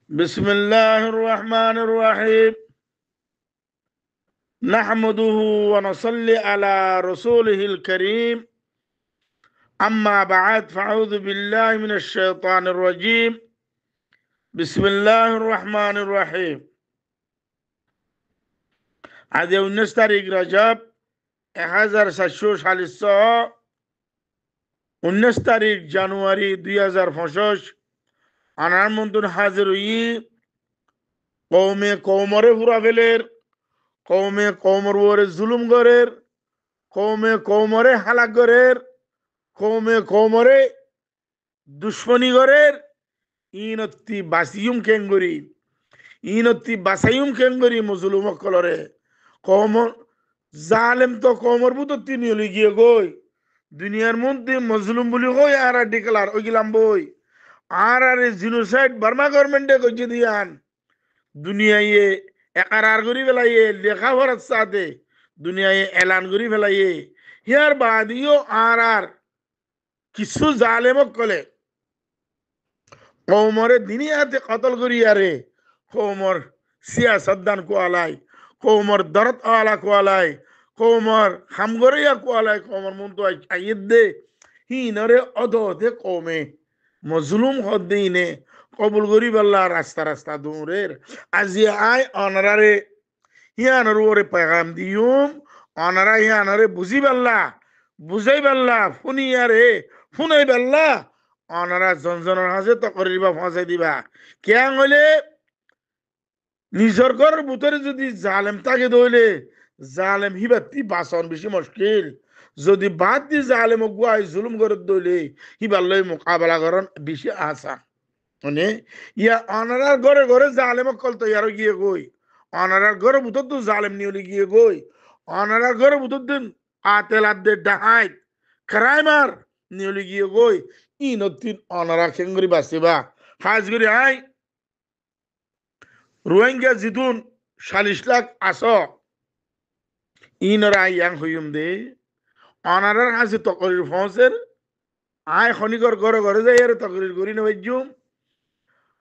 بسم الله الرحمن الرحيم نحمده ونصلي على رسوله الكريم أما بعد فأعوذ بالله من الشيطان الرجيم بسم الله الرحمن الرحيم আজ 19 তারিখ রজব 1446 19 তারিখ জানুয়ারি 2025 আনার মন্তন হাজির হই কওমে কওমরে ফুরাফেলের কওমে কওমর ওরে জুলুম গরের কওমে কওমরে হালাক গরের কওমে কওমরে দুশ্মনী গরের ইনত্তি বাসিয়ুম কেঙ্গরি ইনত্তি বাসায়ুম কেঙ্গরি মুজলুম কলরে কওম জালেম তো কওমর বুতত্তি নিয়ে গিয়ে গই দুনিয়ার মধ্যে মজলুম বলি কই আর ডিক্লার ওইগিলাম বই আর জিনোসাইড বার্মা গভর্নমেন্টে কইছে দিয়ান দুনিয়ায় একারার করি ফেলাইয়ে লেখাপড়ার সাথে দুনিয়ায় এলান করি ফেলাইয়ে হিয়ার বাদিও আর কিছু জালেমক কলে কৌমরে দিনিয়াতে কতল করি আরে কৌমর সিয়াসত দান কোয়ালাই কৌমর দরদ আলা কোয়ালাই কৌমর হামগরিয়া কোয়ালাই কৌমর মন্তু আইয়েদ দে হিনরে অদতে কৌমে মজলুম হদ্দিনে কবুল করি বললা রাস্তা রাস্তা দূরের আজি আই অনারারে হিয়ানর ওরে পেগাম দিউম অনারা হিয়ানরে বুঝি বললা বুঝাই বললা ফুনিয়ারে ফুনাই বললা অনারা জনজনের হাজে তকরিবা ফাঁসাই দিবা কেন হইলে নিজের ঘরের ভিতরে যদি জালেম থাকে দইলে জালেম হিবাতি বাসন বেশি মুশকিল যদি বাদ দি জালেম গুয়াই জুলুম করে দইলে হিবার লই মোকাবেলা করেন বেশি আসান মানে ইয়া অনারার ঘরে ঘরে জালেম কল তো ইয়ারও গিয়ে গই অনারার ঘরে ভিতর তো জালেম নিয়ে গিয়ে গই অনারার ঘরে ভিতর দিন আতেল আদে ডাহাইত ক্রাইমার নিয়ে গিয়ে গই ইনতিন অনারা খেঙ্গরি বাসিবা হাজগরি আই রোহিঙ্গা জিতুন 40 লাখ আস ইনরা ইয়াং হইম দে অনারার হাসি তকরির ফসের আয় খনিকর ঘরে ঘরে যাই আর তকরির করি নজুম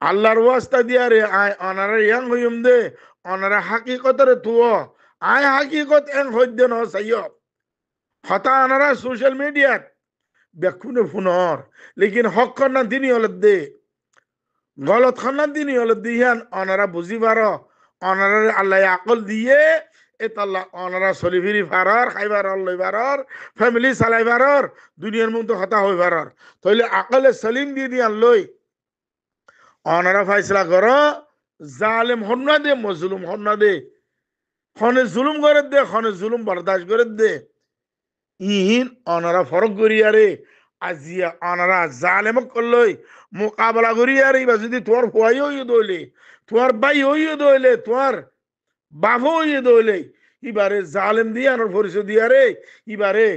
আল্লাহর ওয়াস্তা দিয়া রে আয় অনারা ইয়াং হইম দে অনারা হাকিকতরে তুও আয় হাকিকত এং হইদে ন সাইয় হতা অনারা সোশ্যাল মিডিয়াত বেকুনে ফুনর লেকিন হক কন্না দিনই হলত দে গলত খান্না দিনই হলত দিয়ান অনারা বুঝি পারো অনারা আল্লাহ আকল দিয়ে এতাল্লাহ অনারা চলি ফিরি ফারর খাইবার লইবারর ফ্যামিলি চালাইবারর দুনিয়ার মধ্যে হতা হইবারর তাইলে আকলে সলিম দিয়ে দিয়ান লই অনারা ফাইসলা করো জালেম হন্না দে মজলুম হন্না দে খনে জুলুম করে দে খনে জুলুম বরদাস্ত করে দে ইহিন অনারা ফরক করিয়ারে আজিয়া অনারা জালেমক করলই মোকাবেলা করিয়ারে বা যদি তোমার ফুয়াই হইয়ে দইলে তোমার বাই হইয়ে দইলে তোমার বাপ হইয়ে দইলে ইবারে জালেম দিয়ে আনার পরিচয় দিয়ারে ইবারে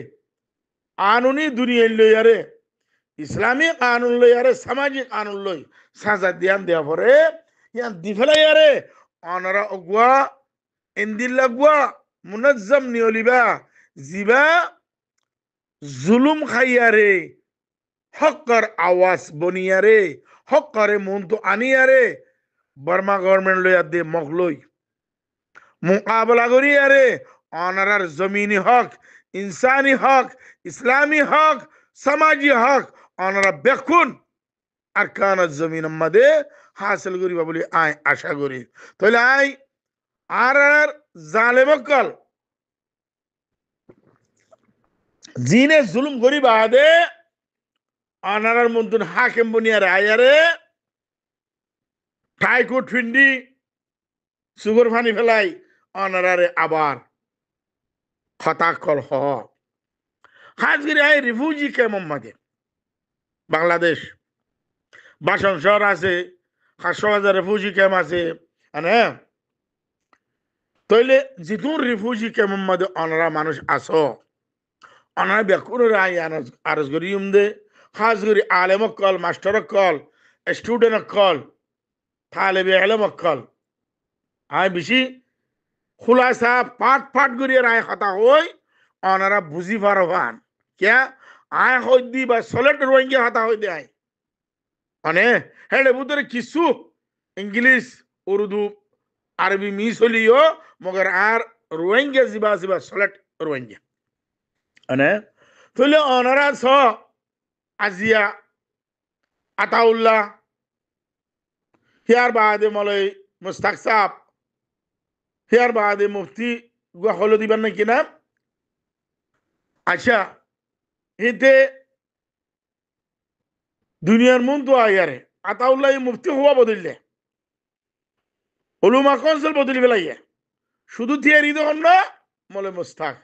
আনুনি দুনিয়ায় লইয়ারে ইসলামী কানুন লইয়ারে সামাজিক কানুন লই সাজা দিয়ান দেয়া পরে ইয়ান দি ফেলাইয়ারে অনারা অগুয়া এন্দিল্লা গুয়া মুনাজ্জম নিয়লিবা জিবা জুলুম খাইয়ারে হক্কর আওয়াজ বনিয়ারে হক্করে মন্তু আনিয়ারে বার্মা গভর্নমেন্ট লইয়া দে মগলই মোকাবেলা করিয়ারে অনারার জমিনি হক ইনসানি হক ইসলামী হক সামাজি হক অনারা বেকুন আর কানাত জমিন মাদে হাসিল করিবা বলি আই আশা করি তাহলে আই আর জালেমকল জিনে জুলুম করিবা দে অনারার মন্তন হাকিম বনিয়ারে আয়ারে ঠাইকু ঠিন্ডি সুগর ফানি ফেলাই অনারারে আবার হতাকল হ হাজগিরি আই রিফিউজি ক্যাম্প মাঝে বাংলাদেশ বাসন শহর আছে 500,000 রিফিউজি ক্যাম্প আছে হ্যাঁ তইলে জিতুন রিফিউজি ক্যাম্প মাঝে অনারা মানুষ আসো অনারা বেকুনের আই আরজ করিম দে হাজগিরি আলেমক কল মাস্টারক কল স্টুডেন্টক কল তালেবে আলেমক কল আই বেশি খুলাসা পাট পাট করিয়ে আয় কথা হই অনারা বুঝি পারবান কে আয় হই দি বা সলেট রোহিঙ্গা হাতা হই দে আয় মানে হেডে ভিতরে কিছু ইংলিশ উর্দু আরবি মিস হলিও মগর আর রোহিঙ্গা জিবা জিবা সলেট রোহিঙ্গা মানে তুলে অনারা স আজিয়া আতাউল্লাহ হিয়ার বাদে মলয় মুস্তাক সাহ হিয়ার বাদে মুফতি গুয়া হলো দিবার নাকি না আচ্ছা এতে দুনিয়ার মন তো আয়ারে আতাউল্লাহ মুফতি হওয়া বদললে উলুমা কাউন্সিল বদলি বেলাইয়া শুধু থিয়ারি তখন না মলে মুস্তাক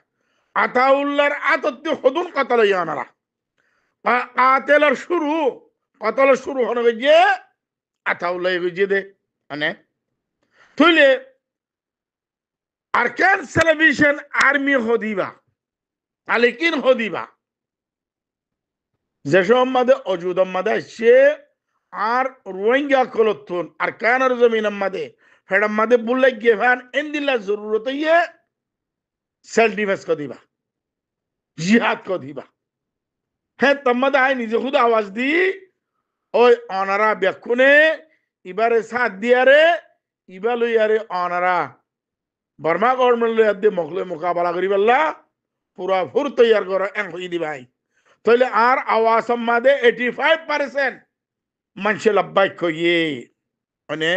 আতাউল্লাহর আতত্য হদুন কাতাল ইয়ানারা কাতেলার শুরু কাতালের শুরু হনে যে আতাউল্লাহ গিয়ে দে মানে তুইলে আরকান সেলিব্রেশন আর্মি হদিবা আলিকিন হদিবা যেসব মাদে অজুদ মাদে সে আর রোহিঙ্গা কলতুন আরকানের জমিন মাদে ফেডাম মাদে বুল্লাই গেভান এন্দিল্লা জরুরত ইয়ে সেলফ ডিফেন্স কো দিবা জিহাদ কো দিবা হ্যাঁ তম্মাদে আই নিজে খুদ আওয়াজ দি ওই অনারা ব্যাকুনে ইবারে সাথ দিয়ারে ইবা লইয়ারে অনারা বর্মা গভর্নমেন্ট লইয়ার দিয়ে মকলে মোকাবেলা করি পারলা পুরা ফুর তৈয়ার করো এং হই দিবাই তাহলে আর আওয়াজ মাদে 85% মানুষে লব্বাই কইয়ে মানে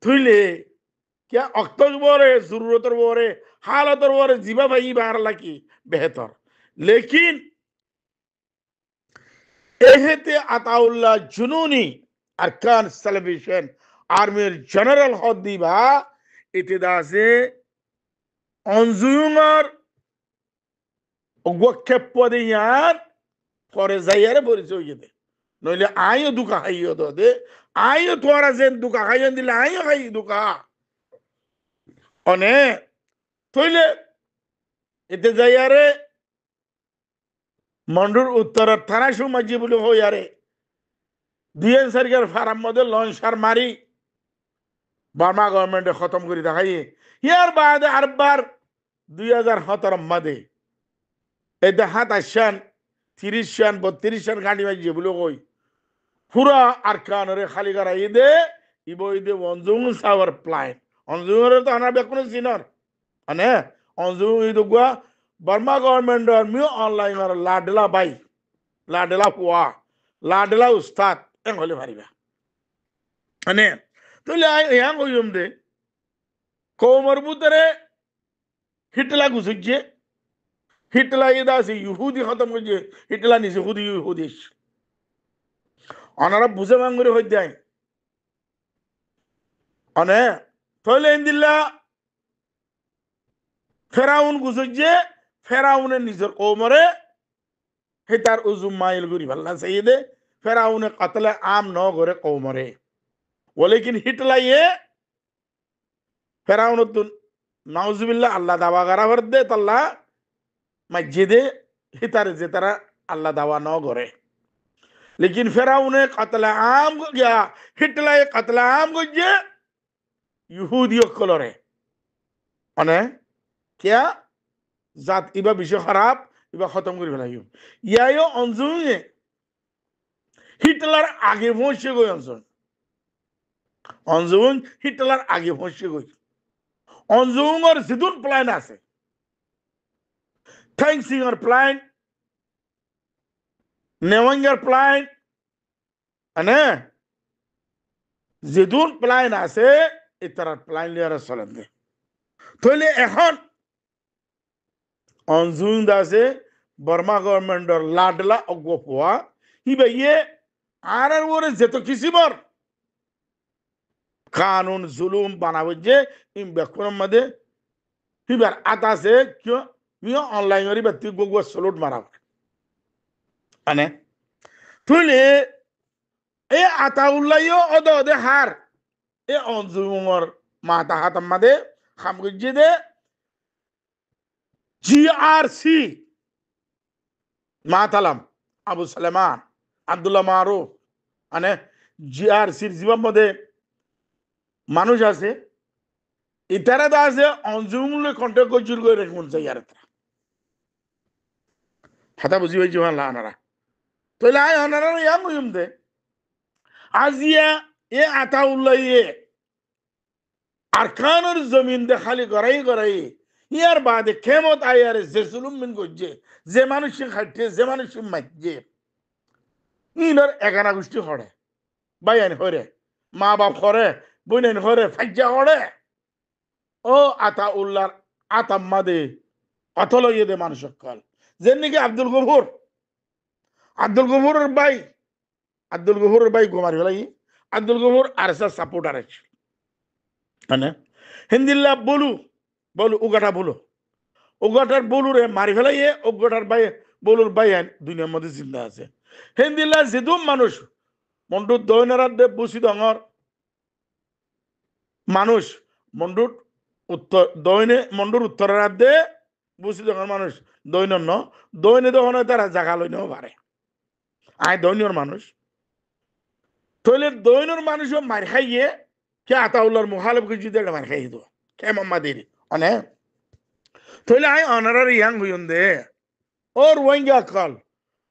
তুইলে क्या अक्टूबर जरूरत बोरे हालत बोरे जीवा भाई बाहर लाकी बेहतर लेकिन एहते अताउल्लाह जुनूनी अरकान सेलिब्रेशन आर्मी जनरल हदीबा इतिदासे অনজুয়ুঙর ওগকে পদিয়ান পরে যাইয়ারে পরিচয় গেতে নইলে আইও দুকা খাইও দে আইও তোরা যেন দুকা খাইও দিলে আইও খাই দুকা অনে তইলে এতে যাইয়ারে মন্ডুর উত্তরের থানা সুমাজি বলে হইয়ারে ডিএন সরকার ফার্ম মধ্যে লঞ্চার মারি বার্মা গভর্নমেন্টে খতম করে দেখাই ইয়ার বাদে আরবার 2017 মাদে এতে 27 30 32 গাড়ি বাজি বলে কই পুরা আরকানরে খালি করাই দে ইবই দে ওয়ানজুং সাওয়ার প্ল্যান অঞ্জুরে তো আনা বেকুন সিনর মানে অঞ্জু ইদুগা বার্মা গভর্নমেন্টর মিও অনলাইন আর লাডলা বাই লাডলা পুয়া লাডলা উস্তাদ এং হলে পারিবা মানে তুলে ইয়াং কইম দে কোমর বুতরে হিটলা গুসুজে হিটলা ইদাসি ইহুদি খতম করছে হিটলা নিছে হুদি ইহুদিস অনারা বুঝে মাঙ্গুরে হই যায় অনে তইলে ইন্দিল্লা ফেরাউন গুসুজে ফেরাউনের নিজের কোমরে হে তার উজুম মাইল গুরি ভাল্লা সাইদে ফেরাউনে কতলে আম ন করে কোমরে ওলেকিন হিটলাইয়ে ফেরাউন তো নাউজুবিল্লাহ আল্লাহ দাওয়া করা দে তাল্লা মসজিদে হিতারে যে তারা আল্লাহ দাওয়া ন করে लेकिन ফেরাউনে কতলে আম গিয়া হিটলাই কতলে আম গজে ইহুদিও কলরে মানে क्या জাত ইবা বিষয় খারাপ ইবা খতম করে ফেলাই ইয়াইও অঞ্জুঙে হিটলার আগে পৌঁছে গই অঞ্জুং হিটলার আগে পৌঁছে গই অঞ্জুঙের জিদুন প্ল্যান আছে থ্যাংকসিংয়ের প্ল্যান নেওয়াঙ্গের প্ল্যান মানে জিদুন প্ল্যান আছে ইতার প্ল্যান লিয়ার চলেন দে তাহলে এখন অঞ্জুং দাসে বর্মা গভর্নমেন্টর লাডলা অগপোয়া হিবে ইয়ে আর ওরে যেত কিসিবর কানুন জুলুম বানাবো যে ইম বেকুনের মধ্যে হিবার আতাসে কিয় মিও অনলাইন করি বাতি গোগো সলুট মারা মানে তুইলে এ আতাউল্লাহও অদ দে হার এ অঞ্জুঙর মাতা হাতাম মাদে খাম গজ্জে দে জিআরসি মাতালাম আবু সালেমান আব্দুল্লাহ মারুফ মানে জিআরসির জীবন মধ্যে মানুষ আছে ইতারা দা আছে অঞ্জুমলে কন্টাক্ট করছিল করে রেখুন চাই আর হাতা বুঝি হয়েছে আনারা তো লাই আনারা ইয়াম দে আজিয়া এ আতাউল্লাহ আরকানের জমিন দে খালি গড়াই গড়াই ইয়ার বাদে কেমত আয়ারে যে জুলুম মিন গজ্জে যে মানুষ খাইতে যে মানুষ মাইজে ইনর এগানা গোষ্ঠী হরে বাইন হরে মা বাপ হরে বইনেন হরে ফাজ্জা হরে ও আতাউল্লাহর আতাম্মা দে অথল ইয়ে দে মানুষ কল যে নাকি আব্দুল গফুরের ভাই গোমারি ফেলাই আব্দুল গফুর আরএসএস সাপোর্টার আছে মানে হিন্দিল্লা বলু উগাটা উগাটার বলুরে মারি ফেলাইয়ে উগাটার ভাই বলুর ভাই দুনিয়ার মধ্যে জিন্দা আছে হিন্দিল্লা যেদুম মানুষ মন্ডুর দৈনারাত দেব বুসি ডঙর মানুষ মন্ডুর উত্তরের রাত বুসি ডঙর মানুষ দৈনে দহনে তারা জাগা লইনেও পারে আয় দৈন্যর মানুষ তৈলে দৈনর মানুষও মার খাইয়ে কে আতাউল্লাহর মুখালেব কিছু একটা মার খাইয়ে তো কে মাম্মাদের অনে তৈলে আয় অনারার ইয়াং হইন দে ও রোহিঙ্গা কল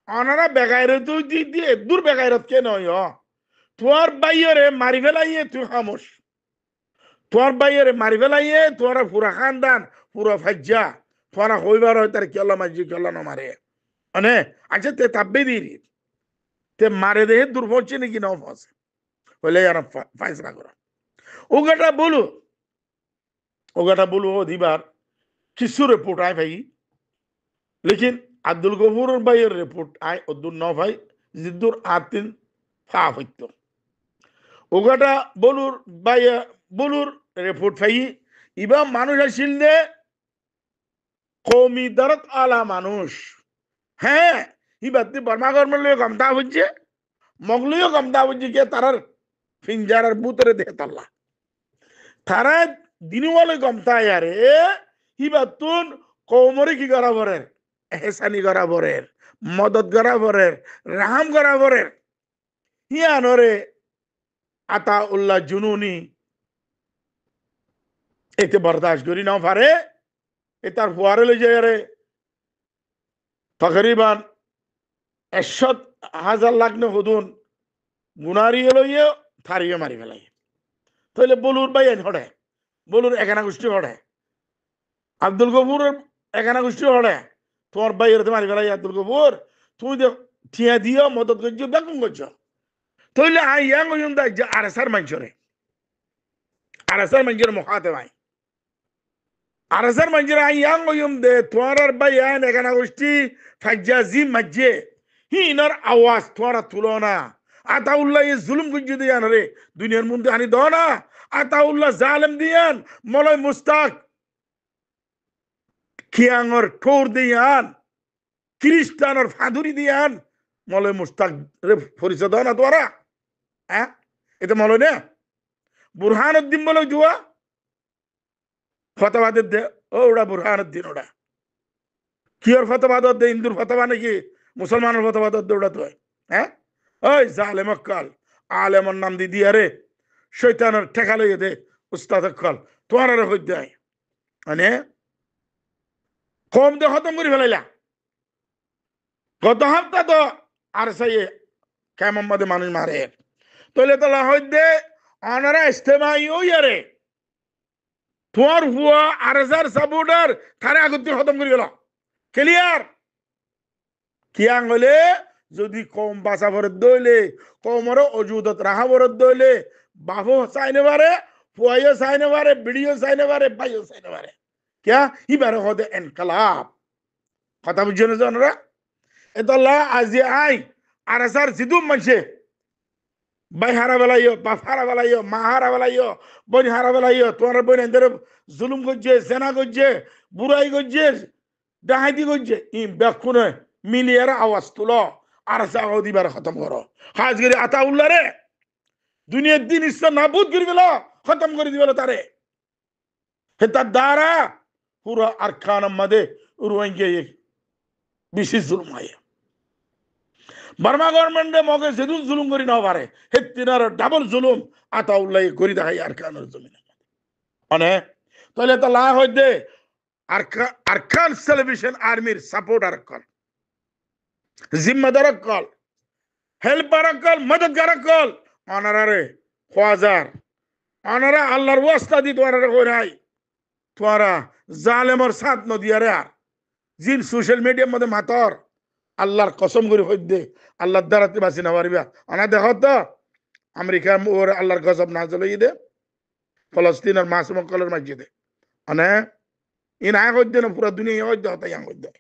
অনারা বেগাইরত দিয়ে দূর বেগাইরত কে নয় তোর বাইরে মারি ফেলাইয়ে তুই খামোশ তোর বাইরে মারি ফেলাইয়ে তোরা পুরা খানদান পুরা ফাজ্জা তোরা হইবার হয় তার কেলা মাঝি কেলা ন মারে অনে আচ্ছা তে তাব্বে দিরি তে মারে দেহে দূর পৌঁছে নাকি নাও ফসে হইলে আর ফাইসলা করা ওগাটা বলু ও দিবার কিছু রিপোর্ট আয় ভাই লেকিন আব্দুল গফুরের ভাইয়ের রিপোর্ট আয় অদ্দুর ন ভাই জিদ্দুর আতিন ফা হইত ওগাটা বলুর রিপোর্ট ভাই ইবা মানুষ আসিল দে কৌমি দরত আলা মানুষ হ্যাঁ ইবার বর্মা গভর্নমেন্ট গমতা বুঝছে মগলিও গমতা বুঝছে কে তারার ফিনজারার বুতরে দেহে তাল্লা তারা দিনওয়ালে গমতা ইয়ারে ইবার তুন কৌমরে কি করা বরের এহসানি করা বরের মদত করা বরের রাহাম করা বরের হিয়ানরে আতাউল্লাহ জুনুনি এতে বরদাস্ত করি না পারে এ তার ফুয়ারে লই যায় তকরিবান 100,000 লাখ নে হদুন গুনারি লইয়ে থারিয়ে মারি ফেলাই তাহলে বলুর ভাই হড়ে বলুর একানা গোষ্ঠী হড়ে আব্দুল গফুরের একানা গোষ্ঠী হড়ে তোমার ভাই মারি ফেলাই আব্দুল গফুর তুমি ঠিয়া দিও মদত করছো বেকুম করছো তাহলে ইয়াং যে আরএসআর মানুষের মুখাতে ভাই আরএসআর মানুষের ইয়াং দে তোমার ভাই একানা গোষ্ঠী ফাজ্জা জি মাজ্জে হিনার আওয়াজ তোমার তুলনা আতাউল্লাহ এই জুলুম গুঞ্জি দিয়ান রে দুনিয়ার মধ্যে আনি দাও না আতাউল্লাহ জালেম দিয়ান মলয় মুস্তাক খিয়াঙর ঠোর দিয়ান খ্রিস্টানর ফাঁদুরি দিয়ান মলয় মুস্তাক রে পরিচয় দাও না তোরা হ্যাঁ এটা মলয় না বুরহানুদ্দিন বলে জুয়া ফতবাদের দে ওটা বুরহানুদ্দিন ওটা কি ওর ফতবাদত দে হিন্দুর ফতবা নাকি মুসলমানের ফতবাদত দে ওটা তো হ্যাঁ ওই জালেম অক্কাল আলেমর নাম দি দিয়া রে শৈতানের ঠেকা লইয়ে দে উস্তাদ অক্কাল তোমার হই দেয় মানে কম দে খতম করে ফেলাইলা গত সপ্তাহ তো আর সাইয়ে কেমন মধ্যে মানুষ মারে তাহলে তো লাহই দে অনারা ইস্তেমাই ইয়ারে তোমার হুয়া আরএসআর সাপোর্টার তারে আগতে খতম করে গেল ক্লিয়ার কিয়াং হলে যদি কম বাসা ভরত দইলে কমর অজুদত রাহা ভরত দইলে বাবু চাইনে পারে ফুয়াইও চাইনে পারে বিড়িও চাইনে পারে ভাইও চাইনে পারে क्या इबारे होदे इनकलाब কথা বুঝছেন আপনারা এতলা আজি আই আরএসআর জিদু মানছে ভাই হারা বেলাইও বাপ হারা বেলাইও মা হারা বেলাইও বোন হারা বেলাইও তোমার বোন এদের জুলুম করছে জেনা করছে বুড়াই করছে ডাহাইতি করছে ই বেকুনে মিলিয়ার আওয়াজ তুলো আরএসআর দিবার খতম করো হাজগিরি আতাউল্লাহ রে দুনিয়ার দিন ইসলাম নাবুদ করে দিল খতম করে দিল তারে হেতা দ্বারা পুরো আরকান মধ্যে রোহিঙ্গা বেশি জুলুম হয় বার্মা গভর্নমেন্টে মগে যেদুন জুলুম করি না পারে হে তিনার ডাবল জুলুম আতাউল্লাহ করি দেখাই আরকানের জমিনে মানে তাহলে তো লা হয় দে আরকান সেলিব্রেশন আর্মির সাপোর্টার কল জিম্মেদার কল হেল্পার কল মদতগার কল অনারারে খোয়াজার অনারা আল্লাহর ওয়াস্তা দি তোরা কই নাই তোরা জালেমর সাথ নদিয়ারে আর জিন সোশ্যাল মিডিয়ার মধ্যে মাতর আল্লাহর কসম করে হইদে আল্লাহর দ্বারাতে বাঁচি না পারিবা আনা দেখো তো আমেরিকা ওর আল্লাহর গজব নাজল হই দে ফলস্তিনের মাসুম কলের মসজিদে মানে ইন আয় হইদে না পুরো দুনিয়া হইদে হতা ইয়াং হইদে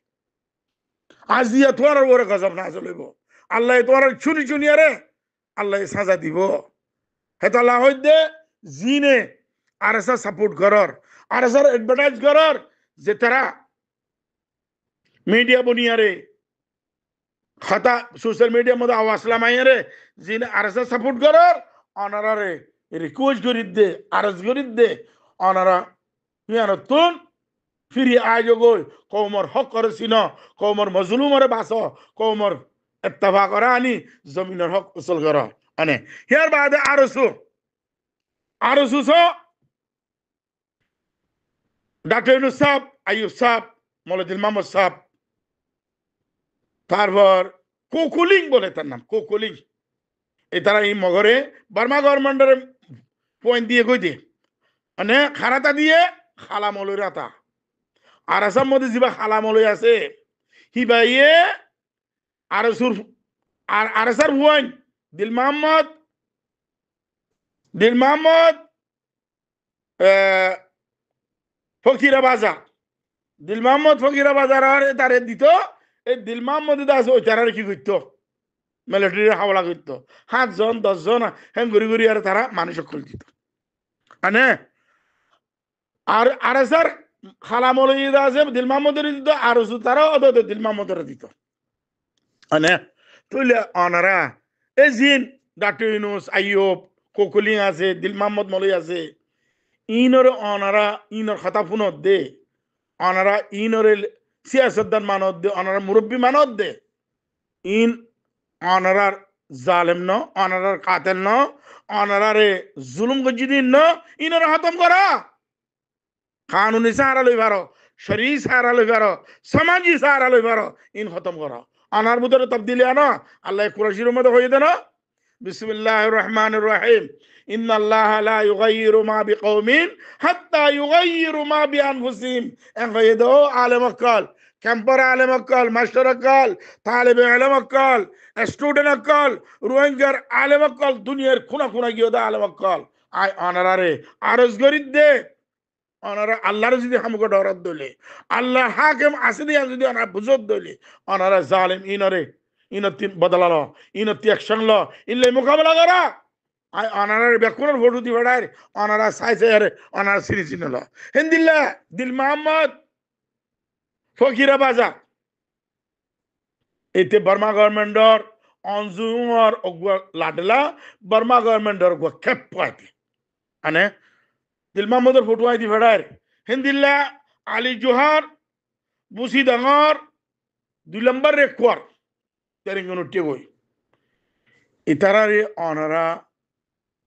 আজ দিয়া তোর ওরে গজব নাজল হইব আল্লাহ তোর চুনি চুনি আরে আল্লাহ সাজা দিব হেতালা হইদে জিনে আর এসা সাপোর্ট করর আর এসার এডভার্টাইজ করর যে তারা মিডিয়া বনিয়ারে খাতা সোশ্যাল মিডিয়ার মধ্যে আওয়াজ লামাইয়ারে জিনে আর এসা সাপোর্ট করর অনারারে রিকোয়েস্ট করি দে আরজ করি দে অনারা তুন ফিরি আজ গই কৌমর হক করে চিন কৌমর মজলুমরে বাস কৌমর এত্তাফা করা আনি জমিনের হক উচল কর আনে হিয়ার বাদে আরসু ডাক্তার ইউনুস সাহেব আইয়ুব সাহেব মৌলুদ্দিন মাহমুদ সাহেব তারপর কোকুলিং বলে তার নাম কোকুলিং এই তারা এই মগরে বার্মা গভর্নমেন্টের পয়েন্ট দিয়ে কই দিয়ে মানে খারাতা দিয়ে খালামলই রাতা আর আসাম মধ্যে যা খালামলই আছে হিবাইয়ে আরসুর আর আরসার হুয়াইন দিল মোহাম্মদ ফকিরা বাজার দিল মোহাম্মদ ফকিরা বাজার আর তারে দিত এই দিল মোহাম্মদ আছে ওই তারা কি করতো মিলিটারি হাওলা করতো 7 জন 10 জন হ্যাঁ ঘুরি ঘুরি আর তারা মানুষ সকল দিত মানে আর আরসার খালামলই আছে দিল মোহাম্মদের দিত আর তারাও অত দিল মোহাম্মদের দিত মানে তুইলে অনারা এই জিন ডাক্তার ইউনুস আইয়ুব কোকুলিং আছে দিল মোহাম্মদ মলই আছে ইনর অনারা ইনর কথা ফুনত দে অনারা ইনরে সিয়াসতদান মানত দে অনারা মুরব্বী মানত দে ইন অনারার জালেম ন অনারার কাতেল ন অনারারে জুলুম গজিদিন ন ইনর খতম করা কানুনি সাহারা লই পারো শরী সাহারা লই পারো সমাজি সাহারা লই পারো ইন খতম করা আনার ভিতরে তবদিলি আনো আল্লাহ কুরআনের মধ্যে হয়ে দেন বিসমিল্লাহির রহমানির রহিম ইন্নাল্লাহা লা ইউগাইয়িরু মা বিকওমিন হাত্তা ইউগাইয়িরু মা বিআনফুসিহিম এগেদো আলেম অকল ক্যাম্পার আলেম অকল মাস্টার অকল তালিব ইলম অকল স্টুডেন্ট অকল রোহিঙ্গার আলেম অকল দুনিয়ার খুনা খুনা গিয়ে দা আলেম অকল আই অনারারে আরজ গরিদ দে অনারা আল্লাহর যদি হামুকে ডরত দলে আল্লাহ হাকিম আছে দিয়া যদি অনারা বুঝত দলে অনারা জালিম ইনতি বদলালো ইনতি অ্যাকশন লো ইনলে মোকাবেলা করা আই অনারার বেকুনের ভোট দি বেড়ায় অনারা চাইছে আরে অনারা চিনি চিনল হিন্দিল্লা দিল মোহাম্মদ ফকিরা বাজা এতে বার্মা গভর্নমেন্টর অনজুমর অগুয়া লাডলা বার্মা গভর্নমেন্টর অগুয়া খেপ পাইতে মানে দিল মোহাম্মদের ফটো আই দি বেড়ায় হিন্দিল্লা আলী জোহার বুসি ডাঙর 2 নম্বর রেকওয়ার তেরেঙ্গনুটি বই ইতারারে অনারা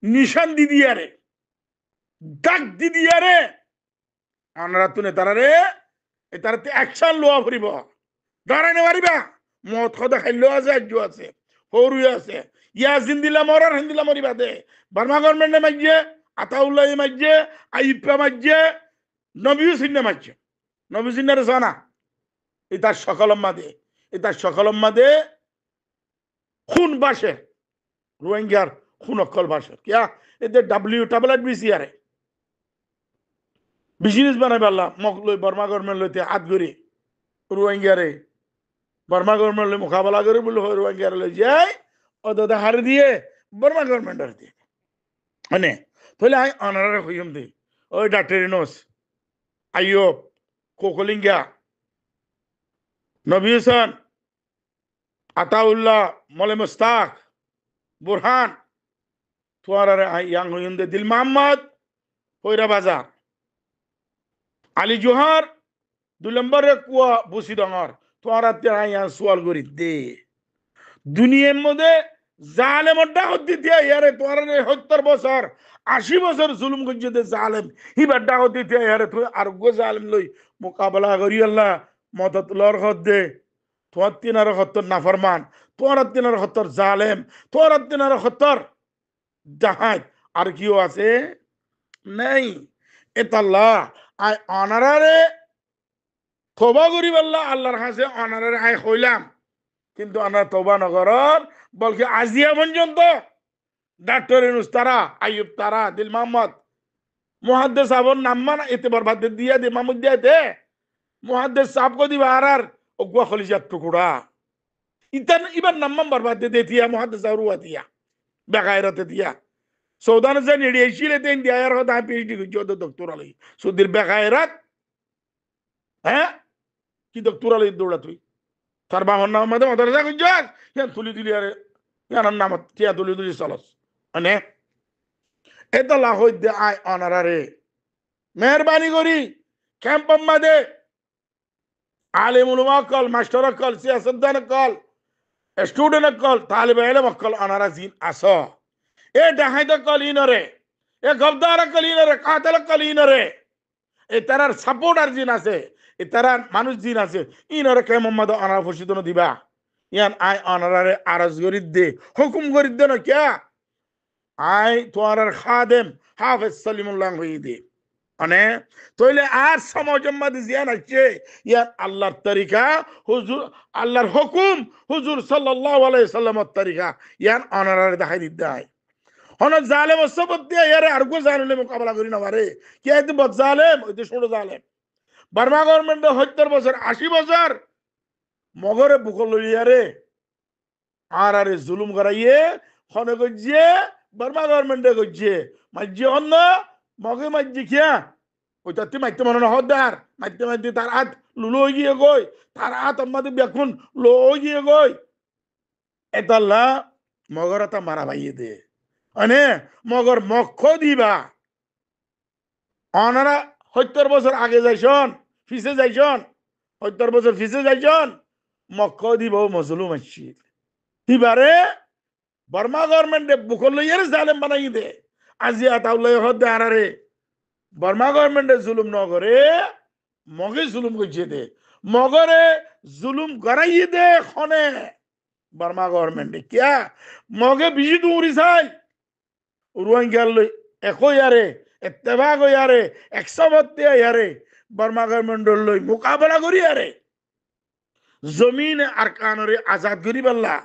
নিশান দিদিয়ারে দাগ দিদিয়ারে অনারা তুনে তারারে এতারাতে অ্যাকশন লোয়া ফুরিব ডরাইনে পারিবা মত খদা খাইলো আছে আজ্জু আছে হরু আছে ইয়া জিন্দিলা মরার হিন্দিলা মরিবা দে বার্মা গভর্নমেন্টে মাইজে আতাউল্লাহ মাইজে আইপা মাইজে নবীও সিন্না মাইজে নবী সিন্নারে জানা এটা সকলম মাদে খুন বাসে রোহিঙ্গার খুন অকল বাসে কিয়া এতে WWBC আরে বিজনেস বানাই পারলা মক লই বার্মা গভর্নমেন্ট লইতে হাত গড়ি রোহিঙ্গারে বার্মা গভর্নমেন্ট লই মোকাবেলা করে বলে রোহিঙ্গারে লই যাই অদ হারে দিয়ে বার্মা গভর্নমেন্টের দিয়ে মানে তাহলে আই অনারে হইম দি ওই ডাক্তার ইউনুস আইয়ুব কোকলিঙ্গা নবী হোসেন আতাউল্লাহ মলে মুস্তাক বুরহান তোয়ারে ইয়াং হইম দে দিল মোহাম্মদ পয়রা বাজার আলী জোহার 2 নম্বরে কুয়া বুসি ডাঙর তোয়ারাতে আইয়া সোয়াল করি দে দুনিয়ার মধ্যে জালেমর ডাকত দিতে ইয়ারে তোয়ারে 70 বছর 80 বছর জুলুম গজ্জে দে জালেম হিবার ডাকত দিতে ইয়ারে তুই আর গো জালেম লই মোকাবেলা করি আল্লাহ মদত লর হদ দে তোর 370 নাফরমান তোর 370 জালেম তোর 370 জাহাজ আর কিও আছে নাই এতাল্লাহ আয় অনারারে তবা করি বললা আল্লাহর কাছে অনারারে আয় হইলাম কিন্তু আমরা তবা নগরর বলকে আজিয়া পর্যন্ত ডাক্তার ইউনুস তারা আইয়ুব তারা দিল মোহাম্মদ মুহাদ্দিস সাহেবর নাম্মা না এতে বরবাদ দিয়া দে মামুদ দিয়া দে মুহাদ্দিস সাহেব কো দিবা আর ওগুয়া খলিজাত টুকুরা ইতান ইবার নাম্মান বরবাদ দে দিয়া মুহাদ্দিস সাহেব রুয়া দিয়া বেগায়রতে দিয়া সৌদান যে নিড়িয়েছিলে তেন দিয়া আর কথা পিএইচডি করছো ডক্টর আলী সুদির বেগায়রাত হ্যাঁ কি ডক্টর আলী দৌড়া তুই তার বাবার নাম মধ্যে মাদ্রাসা করছো ইয়ান তুলি দিলি আরে ইয়ার নাম টিয়া তুলি তুলি চলস মানে এটা লাহই দে আয় অনারারে মেহরবানি করি ক্যাম্প মাদে আলিম উলামা কল মাস্টার কল সিয়াসতদান কল স্টুডেন্ট কল তালিব ইলম কল অনারা জিন আসো এ ডাহাইদ কল ইনরে এ গবদার কল ইনরে কাতাল কল ইনরে এ তারার সাপোর্টার জিন আছে এ তারার মানুষ জিন আছে ইনরে কে মোহাম্মদ অনারা ফসিদন দিবা ইয়ান আয় অনারারে আরজ করি দে হুকুম করি দে না কে আয় তোয়ার খাদেম হাফেজ সলিমুল্লাহ হই দে মানে তইলে আর সমাজম্মাদ জিয়ান আছে ইয়ান আল্লাহর তরিকা হুজুর আল্লাহর হুকুম হুজুর সাল্লাল্লাহু আলাইহি সাল্লামের তরিকা ইয়ান অনারারে দেখাই দিদাই হন জালেম সবত দিয়া ইয়ারে আর গো জালেম মোকাবেলা করি না পারে কি এত বদ জালেম ওই ছোট জালেম বার্মা গভর্নমেন্ট 70 বছর 80 বছর মগরে বুকল লইয়ারে আর আরে জুলুম করাইয়ে হনে গজিয়ে বার্মা গভর্নমেন্টে গজিয়ে মাঝে অন্য মগে মাঝে খিয়া ওইটা তুই মাইতে মনে না হদার মাইতে মাইতে তার হাত লুলো গিয়ে গই তার হাত আমাদের বেকুন লো গিয়ে গই এতাল্লা মগর তা মারা ভাইয়ে দে মানে মগর মক্ষ দিবা অনারা 70 বছর আগে যাইছন ফিসে যাইছন 70 বছর ফিসে যাইছন মক্ষ দিব মজলুম আসছি দিবারে বার্মা গভর্নমেন্টে বুকল লইয়ারে জালেম বানাই দে আজি আতাউল্লাহ হদ্দে আরারে বার্মা গভর্নমেন্টে জুলুম ন করে মগে জুলুম করছে দে মগরে জুলুম করাইয়ে দে খনে বার্মা গভর্নমেন্টে কিয়া মগে বিজি দৌড়ি চাই রোহিঙ্গার লই একো ইয়ারে এত্তেফাক ইয়ারে 132 ইয়ারে বার্মা গভর্নমেন্টর লই মোকাবেলা করি ইয়ারে জমিন আর কানরে আজাদ করি পাল্লা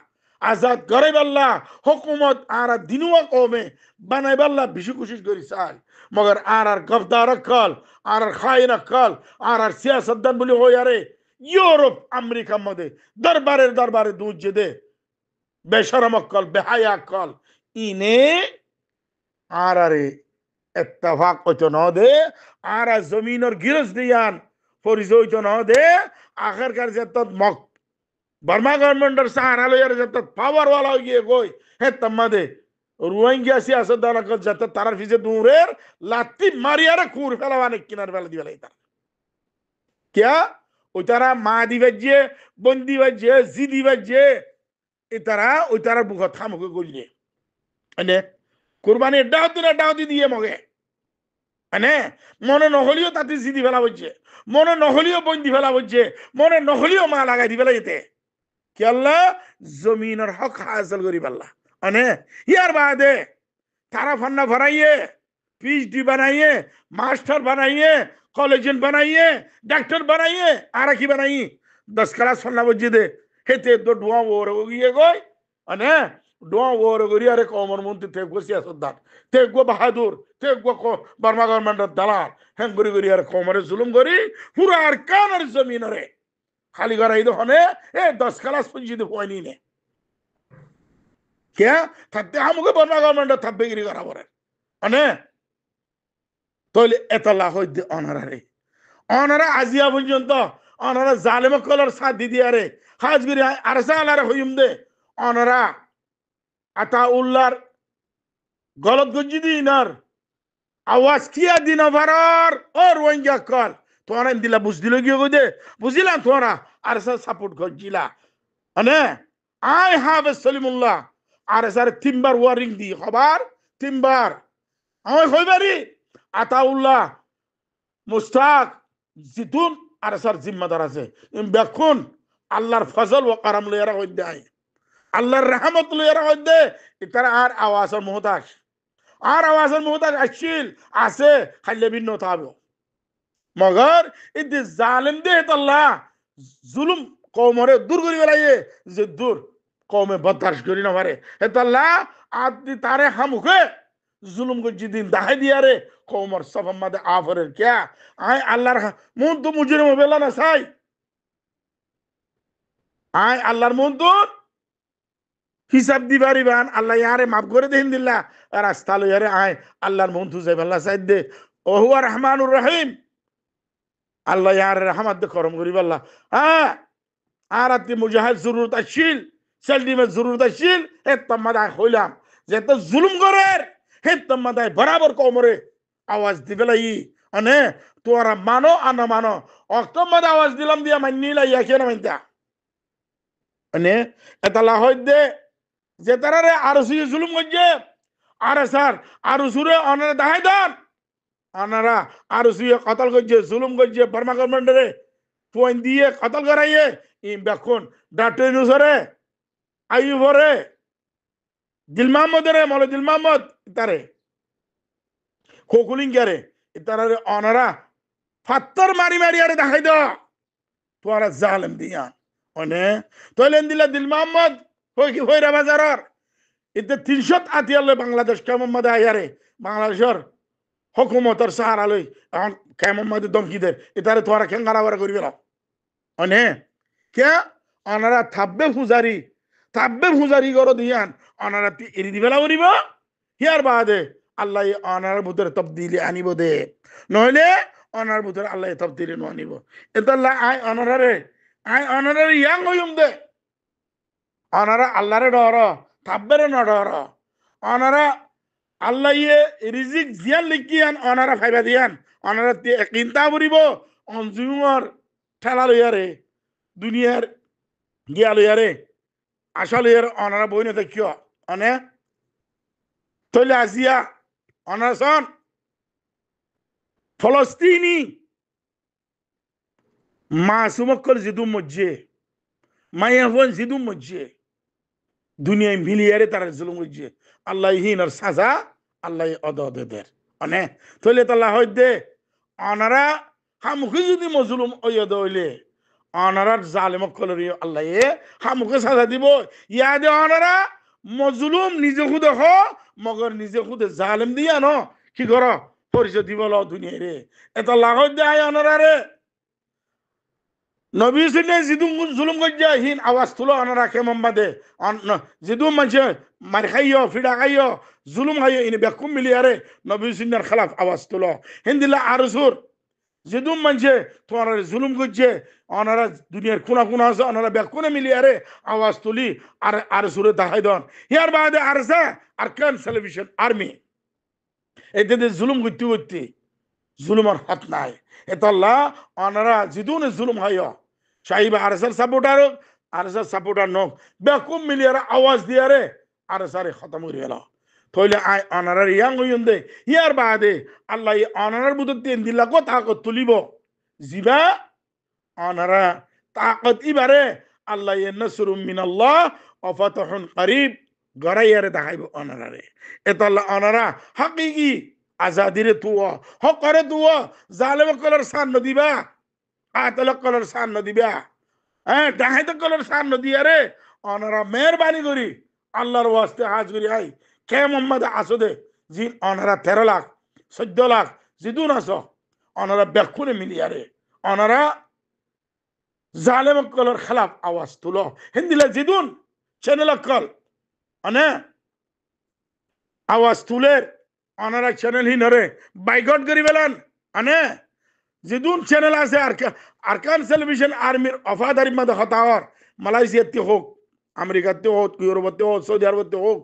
আজাদ করে পাল্লা হুকুমত আর দিনুয়া কমে বানাই পাল্লা বেশি কোশিশ করি চাই মগর আর গফদার কল আর খাইন কল আর সিয়াসতদান বলি হই আরে ইউরোপ আমেরিকা মধ্যে দরবারে দুধ দে বেশরম কল বেহায়া কল ইনে আর আরে ইত্তেফাক কইতো ন দে আর জমিনের গিরজ দিয়ান পরিচয় তো ন দে আখেরকার যেত মক বার্মা গভর্নমেন্টের সাহারা লইয়ার যেত পাওয়ার ওয়ালা গিয়ে গই হে তম্মাদে রোহিঙ্গা সিয়াসতদান কল যেত তারার ফিজে দূরের লাত্তি মারিয়ারে কুর ফেলাওয়ানে কিনার ফেলা দিবেলাই তার क्या उतारा माँ दिवज्जे बन दिवज्जे जी दिवज्जे इतारा उतारा बुखत हम को गुल्ले अने कुर्बानी डाउ दिए मगे अने मने নহলিও তাতে জি দি ফেলা হচ্ছে মনে নহলিও বন দি ফেলা হচ্ছে মনে নহলিও মা লাগাই দি ফেলা যেতে কি আল্লাহ জমিনের হক হাসিল করি পাল্লা अने ইয়ার বাদে তারা ফান্না ভরাইয়ে পিএইচডি বানাইয়ে मास्टर बनाइए कॉलेजन बनाइए डॉक्टर बनाइए आरा की बनाइए 10 क्लास फन्ना बज्जे दे हेते दो डुआ वोर हो गई कोई अने डुआ वोर गरी अरे कौमर मुंती थे गो सियासतदार थे गो बहादुर थे गो को बर्मा गवर्नमेंट दलाल हें गरी अरे कौमर जुलुम गरी पूरा अरकान और जमीन रे खाली गराई दो हने ए 10 क्लास पंजी दे कोई नहीं ने क्या थत्ते हमको बर्मा गवर्नमेंट थब्बे गिरी करा बोरे अने তইলে এতলা হইতে অনারারে অনারা আজিয়া পর্যন্ত অনারা জালেম কলর সাথ দি দিয়ারে হাজগিরি আরসা আলারে হইম দে অনারা আতা উল্লার গলত গঞ্জি দিনার আওয়াজ কিয়া দিন ভারার ও রোহিঙ্গা কল তোরা দিলা বুঝ দিল গিয়ে গদে বুঝিলা তোরা আরসা সাপোর্ট গজিলা মানে আই হ্যাভ সলিমুল্লাহ আরসার তিনবার ওয়ারিং দি খবর তিনবার আমি হইবারি আতাউল্লাহ মুস্তাক জিতুন আর স্যার জিম্মাদার আছে দেখুন আল্লাহর ফজল ও কারাম লইয়ারা হইতে আল্লাহর রহমত লইয়ারা হইতে তারা আর আওয়াজের মুহতাজ আর আওয়াজের মুহতাজ আসছিল আছে খাইলে ভিন্নতা হবে মগর ইদি জালিম দে আল্লাহ জুলুম কওমরে দূর করি বেলাইয়ে যে দূর কওমে বরদাস্ত করি না পারে আল্লাহ আদি তারে হামুখে জুলুম গজি দিন দাহাই দিয়ারে কওমর সফম মাদে আফরের কিয়া আই আল্লাহর মুন তো মুজরিম বেলা না সাই আই আল্লাহর মুন তো হিসাব দিবারিবান আল্লাহ ইয়ারে মাফ করে দেন দিল্লা রাস্তা লইয়ারে আয় আল্লাহর মুন তু যাইবাল্লাহ সাইদ দে ও হুয়া রহমানুর রহিম আল্লাহ ইয়ার রহমত দে করম করিব আল্লাহ হ্যাঁ আর আতি মুজাহিদ জরুরত আসিল সেলডিমে জরুরত আসিল হে তম্মাদায় হইলাম যে তো জুলুম করে হে তম্মাদায় বরাবর কমরে আওয়াজ দিবে লাই অনে তোরা মানো আনা মানো অক্তম্মাদে আওয়াজ দিলাম দিয়া মান্নি লাই ইয়াকে না মানতা অনে এতালা হই দে যে তারারে আর সুই জুলুম করছে আরে স্যার আর সুরে অনারে দাহাই দান আনারা আর সুয়ে কতল করছে জুলুম করছে বর্মা গভর্নমেন্টরে পয়েন্ট দিয়ে কতল করাইয়ে ই বেখন ডাক্তার ইউনুসরে আইয়ুবরে দিল মাহমুদরে মলে দিল মাহমুদ ইতারে কোকুলিং করে ইতারে অনারা ফাত্তর মারি মারি আরে দেখাই দাও তোরা জালেম দিয়া অনে তইলেন দিলা দিল মাহমুদ হই কি হইরা বাজারর ইতে 300 আতিয়ালে বাংলাদেশ কেমন মাদে আয়ারে বাংলাদেশের হুকুমতর সাহারা লই এখন কেমন মাদে দমকি দে ইতারে তোরা কেন গারাবারা করিবে না অনে কে অনারা থাব্বে ফুজারি গরো দিয়ান অনারা এরি দিবেলা করিব হিয়ার বাদে আল্লাহ অনার ভিতরে তবদিলি আনিব দে নইলে অনার ভিতরে আল্লাহ তবদিলি আনিব এতাল্লাহ আই অনারে ইয়াং হইম দে অনারা আল্লাহরে ডর থাব্বেরে ন ডর অনারা আল্লাহ ইয়ে রিজিক জিয়ান লিখিয়ান অনারা ফাইবা দিয়ান অনারা চিন্তা করিব অঞ্জুমর ঠেলা লইয়ারে দুনিয়ার গিয়া লইয়ারে আশা লইয়ার অনারা বই না দেখিও অনে তৈলে আসিয়া অনারসন ফলস্তিনি মাসুমক্কল জিদুম মজ্জে মায়াফন জিদুম মজ্জে দুনিয়ায় মিলিয়ারে তারা জুলুম মজ্জে আল্লাহ হিনার সাজা আল্লাহ অদের অনে তৈলে তাল্লাহ হইদে অনারা হামুখি যদি মজলুম ওয়দ হইলে অনারার জালেমক্কলের আল্লাহ হামুখে সাজা দিব ইয়াদে অনারা মজলুম নিজে খুদে হ মগর নিজে খুদে জালেম দিয়া ন কি কর পরিচয় দিব ল দুনিয়া রে এটা লাগত দেয় অনারারে নবী শুনে জিদুম জুলুম গজ্জা হিন আওয়াজ তুলো অনারা কে মোহাম্মদে জিদুম মানছে মার খাইও ফিডা খাইও জুলুম খাইও ইনি বেকুম মিলিয়ারে নবী শুনের খেলাফ আওয়াজ তুলো হিন্দিলা আরসুর জিদুম মানছে তোমার জুলুম করছে অনারা দুনিয়ার কোনা কোনা আছে অনারা বেকুনে মিলিয়ারে আওয়াজ তুলি আর আরসুরে দাহাই দন হিয়ার বাদে আরসা আরকান টেলিভিশন আর্মি এতে জুলুম করতে জুলুমের হাত নাই এতাল্লাহ অনারা জিদুনে জুলুম হাইয় সাহিব আরসার সাপোর্টার নক বেকুম মিলিয়ারে আওয়াজ দিয়ারে আরসারে খতম করে গেল তইলে আই অনারার ইয়াং হইন দে ইয়ার বাদে আল্লাহ অনারার বুধ তিন দিলা কো তাকত তুলিব জিবা অনারা তাকত ইবারে আল্লাহ নসরুম মিনাল্লাহ ওয়া ফাতহুন করিব গরাইয়ারে দেখাইব অনারারে এতাল্লাহ অনারা হাকিকি আজাদিরে তুয়া হকরে তুয়া জালেম কলর সান নদিবা আতল কলর সান নদিবা হ্যাঁ ডাহাইত কলর সান নদিয়ারে অনারা মেহরবানি করি আল্লাহর ওয়াস্তে হাজ করি আই কে মোহাম্মদ আসদে জিন অনারা 13 লাখ 14 লাখ জিদুন আস অনারা বেকুনে মিলিয়ারে অনারা জালেম কলর খেলাফ আওয়াজ তুলো হিন্দিলা জিদুন চ্যানেল কল অনে আওয়াজ তুলের অনারা চ্যানেল হিনরে বাইকট করি বেলান অনে জিদুন চ্যানেল আছে আরকান টেলিভিশন আর্মির অফাদারির মধ্যে হতাওয়ার মালয়েশিয়াতে হোক আমেরিকাতে হোক ইউরোপতে হোক সৌদি আরবতে হোক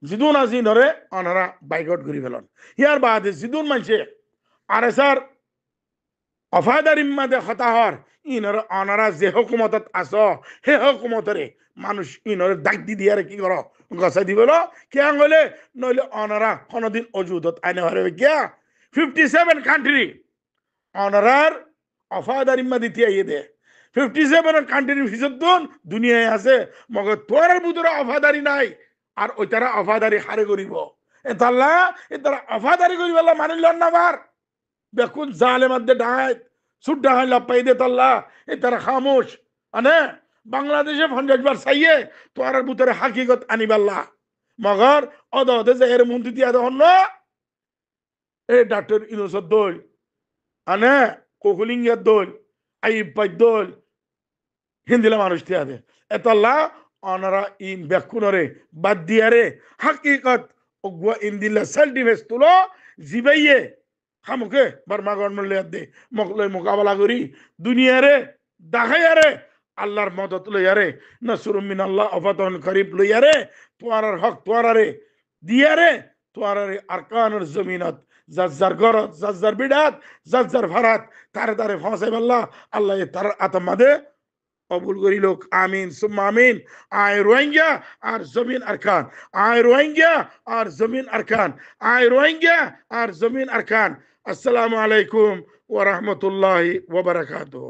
জিদুন আজি নরে অনারা বাইকট করি ফেলন ইয়ার বাদে জিদুন মানছে আর স্যার অফাদারির মধ্যে হতাহর ইনর অনারা যে হুকুমতত আস হে হুকুমতরে মানুষ ইনরে ডাক দি দিয়ারে কি কর গছা দিবল কে হলে নইলে অনারা কোনদিন অজুদত আইনে হরে গিয়া 57 কান্ট্রি অনারার অফাদারির মধ্যে দিয়ে দে 57 কান্ট্রির ভিতর দুনিয়ায় আছে মগর তোর ভিতরে অফাদারি নাই আর ওইটারা অফাদারি হারে করিব এতাল্লা এতারা অফাদারি করি বলা মানিল না বার বেকুন জালে মধ্যে ডাহাই সুট ডাহাই লাপাই দে তাল্লা এতারা খামোশ আনে বাংলাদেশে 50 বার চাইয়ে তো আর ভিতরে হাকিকত আনিবাল্লা মগর অদে যে এর মন্ত্রী দিয়া দহন না এ ডাক্তার ইনোসর দই আনে কোকুলিঙ্গের দই আইব পাই দই হিন্দিলা মানুষ দিয়া দে এতাল্লা অনারা ইন বেকুনরে বাদ দিয়ারে হাকিকত ওগুয়া ইন্দিল্লা সেলটিভেস তুলো জিবাইয়ে খামুকে বার্মা গণমূল্য দে মকলই মোকাবেলা করি দুনিয়ারে দেখাইয়ারে আল্লাহর মদত লইয়ারে নসরুম মিনাল্লাহ আফাতুন করিব লইয়ারে তোয়ারার হক তোয়ারারে দিয়ারে তোয়ারারে আরকানুর জমিনত জাজ্জার গরত জাজ্জার বিডাত জাজ্জার ভারাত তারে তারে ফাঁসাই আল্লাহ আল্লাহ তার আতমাদে কবুল করি লোক আমিন সুম্মা আমিন আয় রোহিঙ্গা আর জমিন আরকান আয় রোহিঙ্গা আর জমিন আরকান আয় রোহিঙ্গা আর জমিন আরকান আসসালামু আলাইকুম ওয়া রাহমাতুল্লাহি ওয়া বারাকাতুহু